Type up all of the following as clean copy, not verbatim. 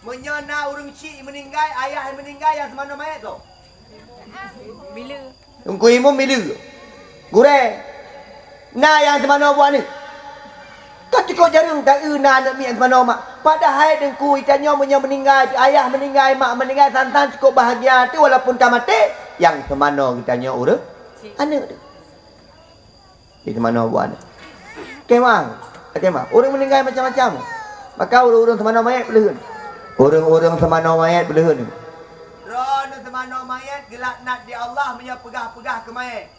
Menyana urang cik meninggal, ayah yang meninggal yang semana mayat tu. Bila? Ungku imum bila? Gure. Na yang semana buat ni. Ketika jarang tak na nak mi yang semana mak. Padahal dengku itannya meninggal, ayah meninggal, mak meninggal, santan cukup bahagia tu walaupun tak mati. Yang semana kitanya urang anak tu. Di semana buat ni. Kemang. Kemang. Orang meninggal macam-macam. Maka orang-orang semana mayat boleh. Orang-orang semana mayat boleh. Rona semana mayat gelak nak di Allah punya pegah-pegah ke mayat.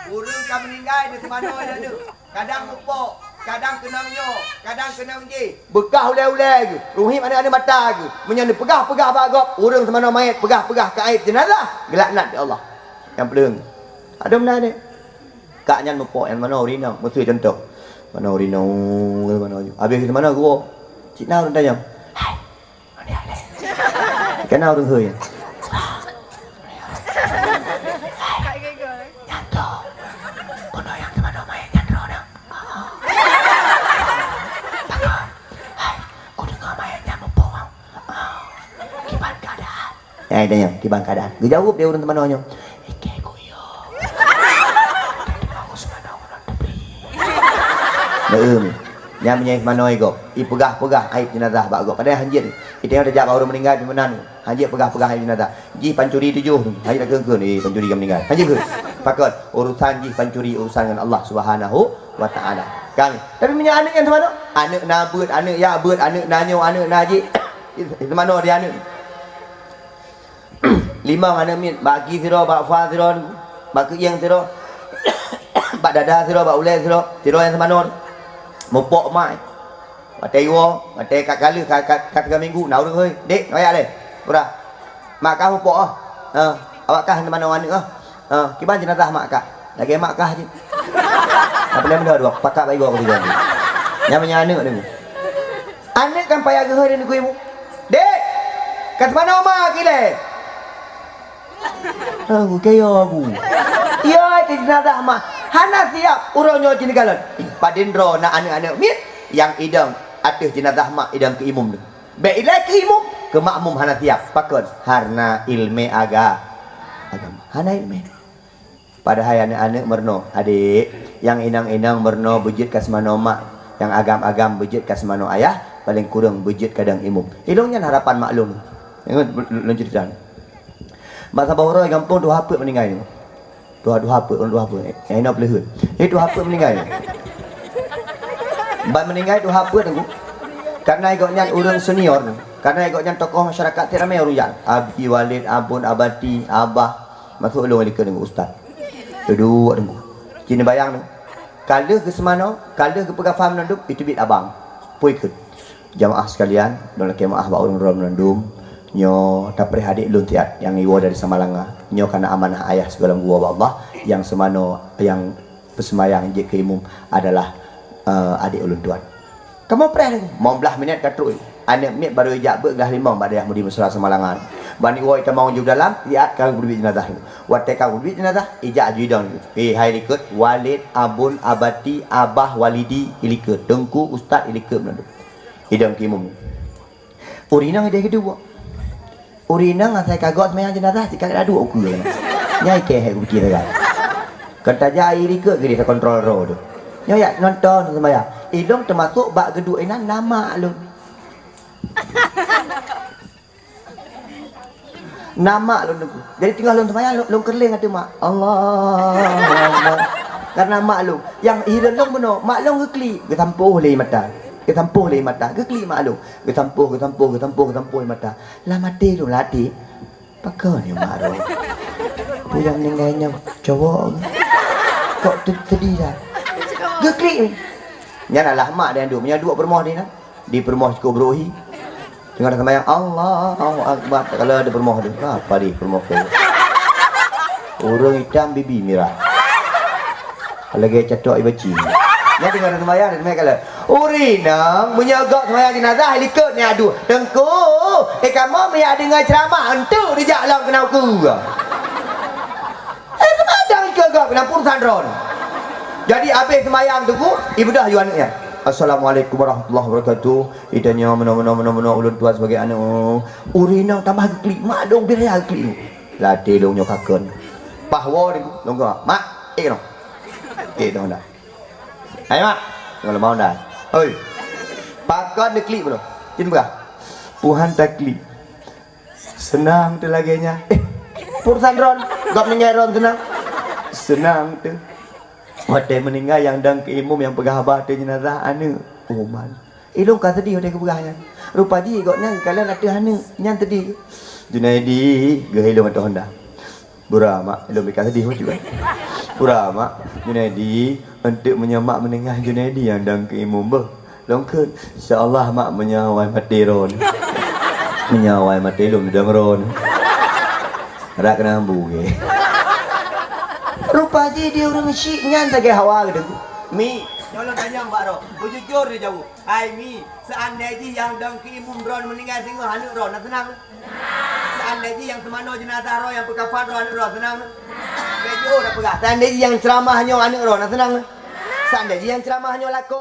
Orang kan meninggal di semana ada tu. Kadang mupok, kadang kena menyo, kadang kena menji. Bekah ulai-ulai ke. Ruhim ada mata ke. Menyana pegah-pegah bagok. Orang semana mayat pegah-pegah ke air jenazah. Gelak nak di Allah. Yang belum. Ada benda ni. Kak nyan mupok yang mana urina. Mesti contoh. Mana urina mana. Habis ke mana gua? Cik Nau orang tanya. Hai. Mana ada? Kenal orang hơi. Ai tanya, di bang keadaan. Dia jawab dia orang temannya. Ike koyo. Aku semana orang tepi. Yang menyai manoi go. I pegah-pegah aib jenazah bak go. Padahal hanjit. Kita yang rejak orang meninggal di mana? Hanjit pegah-pegah aib jenazah. Ji pancuri 7. Hanjit dah ke ni pancuri yang meninggal. Hanjit ke? Pakot urusan ji pancuri urusan dengan Allah Subhanahu wa taala. Kan. Tapi punya anak yang mana? Anak nabut, anak yabut, anak nanyo, anak najik. Itu mana dia anak? 5 anak min bagi siro bak fa siro bak yang siro bak dada siro bak ulai siro yang semanon mopok mai matai wo matai kat kala kat 3 minggu nau dah oi dek ayak le ora mak kah mopok awak kah mana anak kiban jenazah mak kah lagi mak kah je apa boleh benda dua pakak bagi gua dia yang punya anak ni anak kan payah gehar ni kuimu dek kat mana mak kile aku kaya aku. Iya, itu jenazah mak. Hana siap urangnya jinagalan. Pak Dendro nak anak-anak mit yang idang atas jenazah mak idang ke imum tu. Baik ilai ke imum ke makmum hana siap. Pakon harna ilmu agama. Hana ilmu. Padahal anak-anak merno adik yang inang-inang merno bujit ka semano mak, yang agam-agam bujit ka semano ayah, paling kurang bujit kadang imum. Ilungnya harapan maklum. Ingat lanjut jalan. Masa bawa orang kampung tu apa meninggal ni? Dua apa, orang dua apa. Yang ini boleh hut. Itu apa meninggal ni? Ban meninggal tu apa tu? Karena ikutnya orang senior tu. Karena ikutnya tokoh masyarakat tu ramai orang yang Abi Walid, Abun, Abati, Abah. Masuk ulung alika dengan ustaz. Duduk tunggu. Cina bayang tu. Kalau ke semana, kalau ke pegang faham nanduk, itu bit abang. Pui ikut. Jamaah sekalian, dalam kemah bawa orang nandum. Nyo dapre adik lun tiat yang iwo dari Samalanga. Nyo karena amanah ayah segala gua Allah yang semano yang pesemayang je ke imum adalah adik ulun tuan. Kamu pernah ni? Mau belah minit katruk. Anak mit baru ijak belah limang pada yang mudi mesra Samalangan. Bani wo kita mau jauh dalam tiat kau berbit jenazah. Wat kau berbit jenazah ijak jidon. Hai likut Walid, Abun, Abati, Abah, Walidi ilikut. Dengku ustaz ilikut menadu. Idam ke imum. Urinang dia kedua. Urina ngan saya kagot semayang jenazah jika ada dua ukur nyai kehek uji dia kata jai ke dia kontrol road nyai ya nonton semayang idong termasuk bak geduk ina nama lu nama lu jadi tinggal lu semayang lu kerling ada mak Allah karena mak lu yang hidup lu benar mak lu ngekli ketampuh le mata ketampuh le mata kekli mak lu ketampuh mata lah mati tu lati pakon ni mak ro tu yang meninggalnya cowok kok sedih dah kekli nya lah mak dia duk punya dua permoh ni di permoh cukup berohi dengar sembahyang Allahu akbar kalau ada permoh tu apa di permoh tu orang hitam bibi merah lagi catok ibaci nya dengar sembahyang kalau Urinang menyagak semayang jenazah likut ni aduh tengku kamu mesti dengar ceramah entu di jalan kena aku semayang ke gak kena pun sandron jadi habis semayang tu ibu dah you anaknya Assalamualaikum warahmatullahi wabarakatuh. Itanya meno ulun tua sebagai anu. Urina tambah klik mak dong biar ya klik. Latih dong nyokakeun. Bahwa ni dong mak dong. Dong dah. Ayo mak. Kalau mau dah. Oi. Pakat de klik belum? Tin berah. Puhan tak klik. Senang tu laginya. Pursan ron. Gap ningai ron senang. Senang tu. Mata meninggal yang dang ke imum yang pegah abah tu jenazah anu uman. Ilung kan sedih dia kebegahan. Rupa ji goknya kalian ada anu nyan sedih. Junaidi gehilo mata Honda. Burama ilung bekas sedih juga. Burama Junaidi untuk menyemak meninggal Junaidi yang dang ke imum beh. Longkeun insyaallah mak menyawai mati ron. Menyawai mati ilung dang ron. Rak kena ambu ge. Rupa je dia orang syik nyan tak hawa gitu. Mi, tolong tanya Mbak Ro. Jujur dia jauh. Hai Mi, seandainya yang dang ke imum ron meninggal tengok hanu ron nak senang. Seandainya yang semano jenazah ron yang berkafan ron ron senang. Jujur dah pegah. Seandainya yang ceramahnya hanu ron nak senang. Seandainya yang ceramahnya lakon